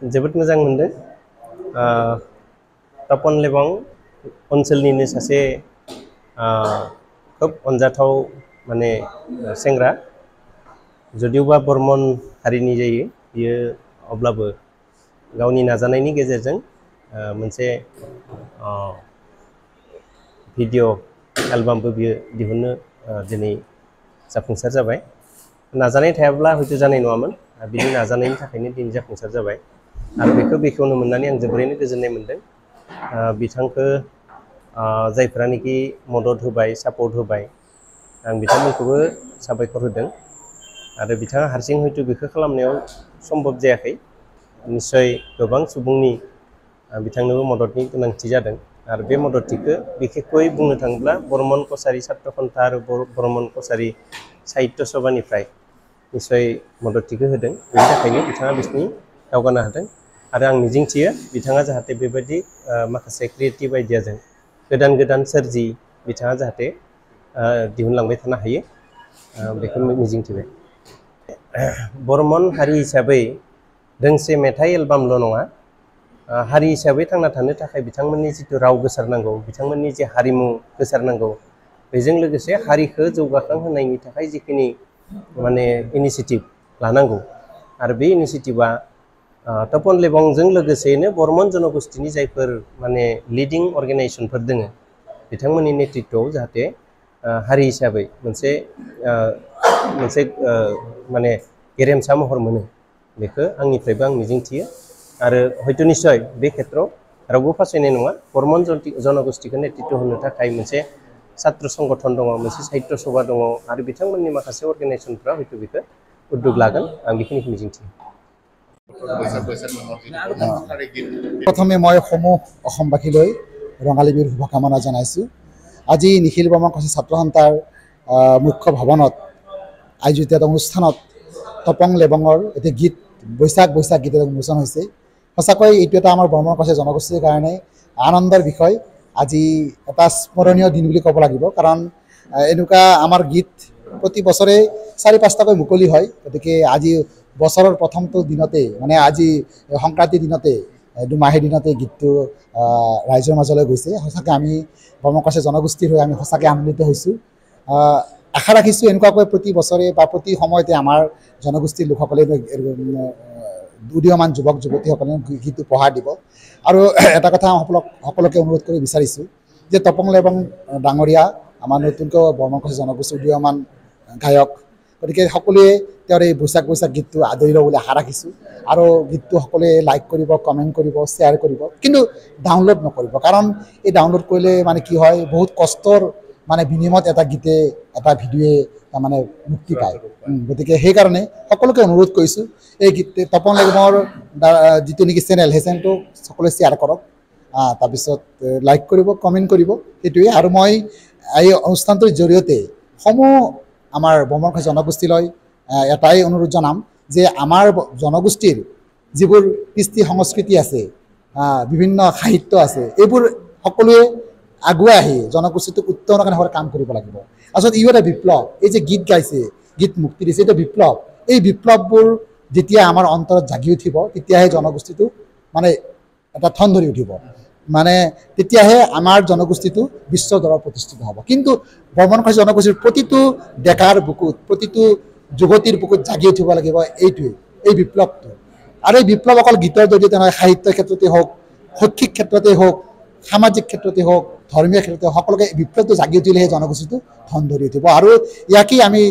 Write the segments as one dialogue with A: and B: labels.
A: जोबोद मोजां मोनदों। तपन लेबं ओनसोलनिनो सासे खोब अनजाथाव माने सेंग्रा, जुदिवबा बर्मन हारिनि जायो बियो, अब्लाबो गावनि नाजानायनि गेजेरजों मोनसे भिडिअ एलबामबो बियो दिहुननो दिनै जाफुंसार जाबाय। नाजानाय थायाब्ला हयथ' जानाय नङामोन, बिनि नाजानायनि थाखायनो दिनै जाफुंसार जाबाय आरो बेखौ बेखेवनो मोननानै आं जोबोरैनो गोजोननाय मोनदों। बिथांखौ जायफ्रानोखि मदद होबाय, सापर्ट होबाय, आं बिथांमोनखौबो साबायखर होदों आरो बिथाङा हारसिं हयथ' बेखौ खालामनायाव सम्भब जायाखै। निस्सय गोबां सुबुंनि बिथांनोबो मददनि गोनांथि जादों आरो बे मददथिखौ बिखेखयै बुंनो थाङोब्ला बर्मन कछारी सात्र सन्था आरो बर्मन कछारी साहित्य सभानिफ्राय निस्सय मददथिखौ होदों। बेनि थाखायनो बिथाङा बिसिनि दावगानो हादों आरो आं मिजिंथियो बिथाङा जाहाथे बेबायदि माखासे क्रिएटिभ आइडियाजों गोदान गोदान सोरजि बिथाङा जाहाथे दिहुनलांबाय थानो हायो, बेखौ मिजिंथिबाय। बर्मन हारि हिसाबै दोंसे मेथाइ एलबामल' नङा, हारि हिसाबै थांना थानो थाखाय बिथांमोननि जिथु राव गोसारनांगौ, बिथांमोननि जे हारिमु गोसारनांगौ, बेजों लोगोसे हारिखौ जौगाखां होनायनि थाखाय जिखिनि माने इनिसियेटिभ लानांगौ आरो बे इनिसियेटिभा तपन लेबंजों लोगोसेयैनो बर्मन जनगोष्ठीनि जायफोर माने लिडिं अर्गेनाइजेसनफोर दङ, बिथांमोननि नेतृत्वआव जाहाथे हारि हिसाबै मोनसे मोनसे माने गेरेमसा महर मोनो, बेखौ आंनिफ्रायबो आं मिजिंथियो आरो हयथ' निस्सय बे खेत्रआव रावबो फासायनाय नङा। बर्मन जनगोष्ठीखौ नेतृत्व होनो थाखाय मोनसे सात्र संगठन दङ, मोनसे साहित्य सभा दङ आरो बिथांमोननि माखासे अर्गेनाइजेसनफ्रा हयथ' बेखौ उद्योग लागोन, आं बेखिनिखौ मिजिंथियो।
B: प्रथमे मैं समूह অসমবাসীলৈ ৰঙালী বিহুৰ শুভকামনা জনাইছোঁ। আজি নিখিল বৰ্মন কছাৰী ছাত্ৰ সন্থাৰ মুখ্য ভৱনত আয়োজিত এটা অনুষ্ঠানত তপং লেবঙৰ এটি গীত বৈশাখ বৈশাখ গীত এটা উন্মোচন হৈছে। সঁচাকৈ এইটো এটা আমাৰ বৰ্মন কছাৰী জনগোষ্ঠীৰ কাৰণে আনন্দৰ বিষয়। আজি এটা স্মৰণীয় দিন বুলি ক'ব লাগিব, কাৰণ এনেকুৱা আমাৰ গীত প্ৰতি বছৰে ৪-৫টাকৈ মুকলি হয়। গতিকে আজি বছৰৰ প্ৰথমটো দিনতে, মানে আজি সংক্ৰান্তিৰ দিনতে, দুমাহীৰ দিনতে গীতটো ৰাইজৰ মাজলৈ গৈছে। সঁচাকৈ আমি বৰ্মন কছাৰী জনগোষ্ঠীৰ হৈ আমি সঁচাকৈ আনন্দিত হৈছোঁ। আশা ৰাখিছোঁ এনেকুৱাকৈ প্ৰতি বছৰে বা প্ৰতি সময়তে আমাৰ জনগোষ্ঠীৰ লোকসকলে উদীয়মান যুৱক যুৱতীসকলে গীত উপহাৰ দিব। আৰু এটা কথা সকলোকে অনুৰোধ কৰি বিচাৰিছোঁ যে তপং লেবং ডাঙৰীয়া আমাৰ নতুনকৈ বৰ্মন কছাৰী জনগোষ্ঠীৰ উদীয়মান গায়ক, গতিকে সকলোৱে তেওঁৰ এই বৈশাখ বৈশাখ গীতটো আদৰি ল'ব বুলি আশা ৰাখিছোঁ। আৰু গীতটো সকলোৱে লাইক কৰিব, কমেণ্ট কৰিব, শ্বেয়াৰ কৰিব, কিন্তু ডাউনলোড নকৰিব, কাৰণ এই ডাউনলোড কৰিলে মানে কি হয়, বহুত কষ্টৰ মানে বিনিময়ত এটা গীতে, এটা ভিডিঅ'য়ে তাৰমানে মুক্তি পায়। গতিকে সেইকাৰণে সকলোকে অনুৰোধ কৰিছোঁ, এই গীত তপন লেবঙৰ যিটো নেকি চেনেল, সেই চেনেলটো সকলোৱে শ্বেয়াৰ কৰক, তাৰপিছত লাইক কৰিব, কমেণ্ট কৰিব, সেইটোৱে। আৰু মই এই অনুষ্ঠানটোৰ জৰিয়তে সমূহ আমাৰ বৰ্মন কছাৰী জনগোষ্ঠীলৈ এটাই অনুৰোধ জনাম যে আমাৰ জনগোষ্ঠীৰ যিবোৰ কৃষ্টি সংস্কৃতি আছে, বিভিন্ন সাহিত্য আছে, এইবোৰ সকলোৱে আগুৱাই আহি জনগোষ্ঠীটোক উত্তৰণৰ কাৰণে কাম কৰিব লাগিব। আচলতে ইও এটা বিপ্লৱ। এই যে গীত গাইছে, গীত মুক্তি দিছে, এইটো বিপ্লৱ। এই বিপ্লৱবোৰ যেতিয়া আমাৰ অন্তৰত জাগি উঠিব, তেতিয়াহে জনগোষ্ঠীটো মানে এটা ঠন ধৰি উঠিব, মানে তেতিয়াহে আমাৰ জনগোষ্ঠীটো বিশ্ব দৰবাৰত প্ৰতিষ্ঠিত হ'ব। কিন্তু বৰ্মন কছাৰী জনগোষ্ঠীৰ প্ৰতিটো ডেকাৰ বুকুত, প্ৰতিটো যুৱতীৰ বুকুত জাগি উঠিব লাগিব এইটোৱে, এই বিপ্লৱটো। আৰু এই বিপ্লৱ অকল গীতৰ জৰিয়তে নহয়, সাহিত্যৰ ক্ষেত্ৰতে হওক, শৈক্ষিক ক্ষেত্ৰতে হওক, সামাজিক ক্ষেত্ৰতে হওক, ধৰ্মীয় ক্ষেত্ৰতে হওক, সকলোকে বিপ্লৱটো জাগি উঠিলেহে জনগোষ্ঠীটো ধন ধৰি উঠিব। আৰু ইয়াকেই আমি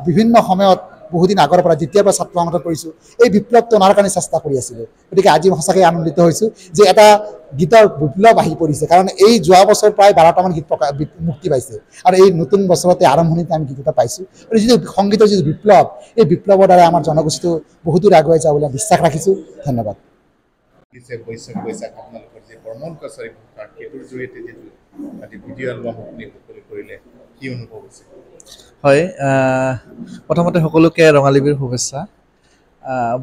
B: বিভিন্ন সময়ত বহুদিন আগৰ পৰা যেতিয়াৰ পৰা ছাত্ৰ সংগঠন কৰিছোঁ, এই বিপ্লৱটো অনাৰ কাৰণে চেষ্টা কৰি আছিলোঁ। গতিকে আজি সঁচাকৈ আনন্দিত হৈছোঁ যে এটা গীতৰ বিপ্লৱ আহি পৰিছে, কাৰণ এই যোৱা বছৰ প্ৰায় 12টামান গীত মুক্তি পাইছে আৰু এই নতুন বছৰতে আৰম্ভণিতে আমি গীত এটা পাইছোঁ। আৰু যিটো সংগীতৰ যিটো বিপ্লৱ, এই বিপ্লৱৰ দ্বাৰা আমাৰ জনগোষ্ঠীটো বহু দূৰ আগুৱাই যাব বুলি বিশ্বাস ৰাখিছোঁ। ধন্যবাদ।
C: বৈশাখ বৈশাখ আপোনালোকৰ যে বৰ্মন কছাৰী ভাষাৰ সেইটোৰ জৰিয়তে যিটো আজি ভিডিঅ' এলবাম আপুনি মুকলি কৰিলে, কি অনুভৱ হৈছে?
D: হয়, প্ৰথমতে সকলোকে ৰঙালী বিহুৰ শুভেচ্ছা।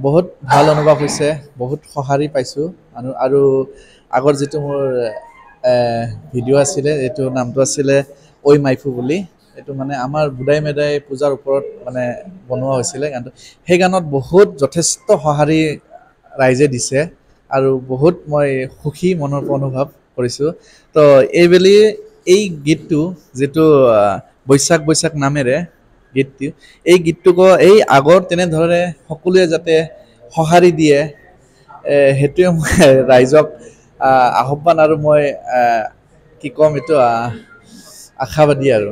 D: বহুত ভাল অনুভৱ হৈছে, বহুত সঁহাৰি পাইছোঁ। আৰু আগৰ যিটো মোৰ ভিডিঅ' আছিলে, এইটো নামটো আছিলে ঐ মাইফু বুলি। এইটো মানে আমাৰ বুদাই মেদাই পূজাৰ ওপৰত মানে বনোৱা হৈছিলে গানটো। সেই গানত বহুত যথেষ্ট সঁহাৰি ৰাইজে দিছে আৰু বহুত মই সুখী মনৰ পৰা অনুভৱ কৰিছোঁ তো এইবেলি এই গীতটো যিটো বৈশাখ বৈশাখ নামেৰে গীতটো এই গীতটোকো এই আগৰ তেনেধৰণে সকলোৱে যাতে সঁহাৰি দিয়ে সেইটোৱে মই ৰাইজক আহ্বান আৰু মই কি ক'ম এইটো আশাবাদী আৰু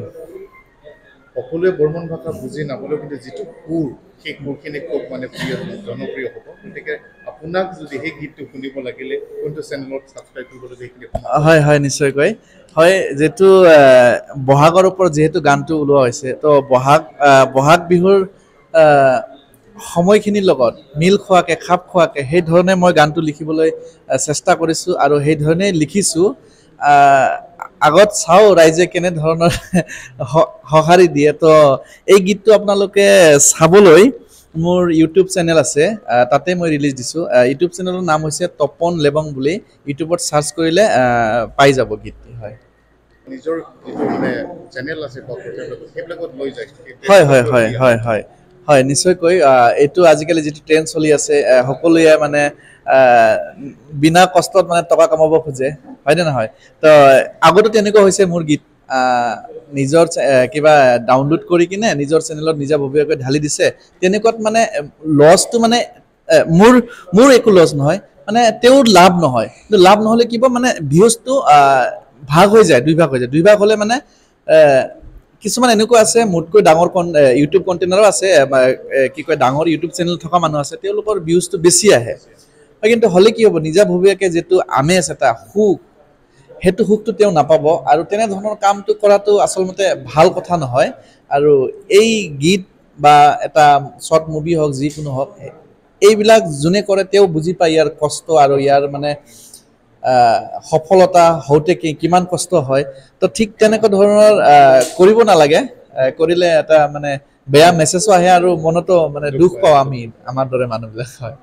C: সকলোৱে বৰ্মন ভাষা বুজি নাপালেও কিন্তু যিটো সুৰ সেই সুৰখিনি খুব মানে প্ৰিয় জনপ্ৰিয় হ'ব গতিকে আপোনাক যদি সেই গীতটো শুনিব লাগিলে কোনটো চেনেলত ছাবস্ক্ৰাইব কৰিব লাগে সেইখিনি
D: হয় হয় নিশ্চয়কৈ হয় যিটো বহাগৰ ওপৰত যিহেতু গানটো ওলোৱা হৈছে তো বহাগ বিহুৰ সময়খিনিৰ লগত মিল খোৱাকৈ খাপ খোৱাকৈ সেই ধৰণে মই গানটো লিখিবলৈ চেষ্টা কৰিছোঁ আৰু সেই ধৰণেই লিখিছোঁ আগত চাওঁ ৰাইজে কেনেধৰণৰ সঁহাৰি দিয়ে তো এই গীতটো আপোনালোকে চাবলৈ মোৰ ইউটিউব চেনেল আছে তাতে মই ৰিলিজ দিছোঁ ইউটিউব চেনেলৰ নাম হৈছে তপন লেবং বুলি ইউটিউবত চাৰ্চ কৰিলে পাই যাব গীতটি হয়
C: নিজৰ যিটো মানে চেনেল আছে সেইবিলাকত লৈ যায়
D: হয় হয় হয় হয় হয় হয় নিশ্চয়কৈ এইটো আজিকালি যিটো ট্ৰেণ্ড চলি আছে সকলোৱে মানে বিনা কষ্টত মানে টকা কামাব খোজে হয়নে নহয় তো আগতে তেনেকুৱা হৈছে মোৰ গীত নিজৰ কিবা ডাউনলোড কৰি কিনে নিজৰ চেনেলত নিজাববীয়াকৈ ঢালি দিছে তেনেকুৱাত মানে লছটো মানে মোৰ একো লছ নহয় মানে তেওঁৰ লাভ নহয় কিন্তু লাভ নহ'লে কিবা মানে ভিউজটো ভাগ হৈ যায় দুই ভাগ হ'লে মানে কিছুমান এনেকুৱা আছে মোতকৈ ডাঙৰ ইউটিউব কণ্টেইনাৰো আছে কি কয় ডাঙৰ ইউটিউব চেনেল থকা মানুহ আছে তেওঁলোকৰ ভিউজটো বেছি আহে কিন্তু হ'লে কি হ'ব নিজাববীয়াকৈ যিটো আমেজ এটা সুখ সেইটো সুখটো তেওঁ নাপাব আৰু তেনেধৰণৰ কামটো কৰাটো আচলতে ভাল কথা নহয় আৰু এই গীত বা এটা শ্বৰ্ট মুভি হওক যিকোনো হওক এইবিলাক যোনে কৰে তেওঁ বুজি পায় ইয়াৰ কষ্ট আৰু ইয়াৰ মানে সফলতা হওঁতে কিমান কষ্ট হয় তো ঠিক তেনেকুৱা ধৰণৰ কৰিব নালাগে কৰিলে এটা মানে বেয়া মেছেজো আহে আৰু মনতো মানে দুখ পাওঁ আমি আমাৰ দৰে মানুহবিলাক হয়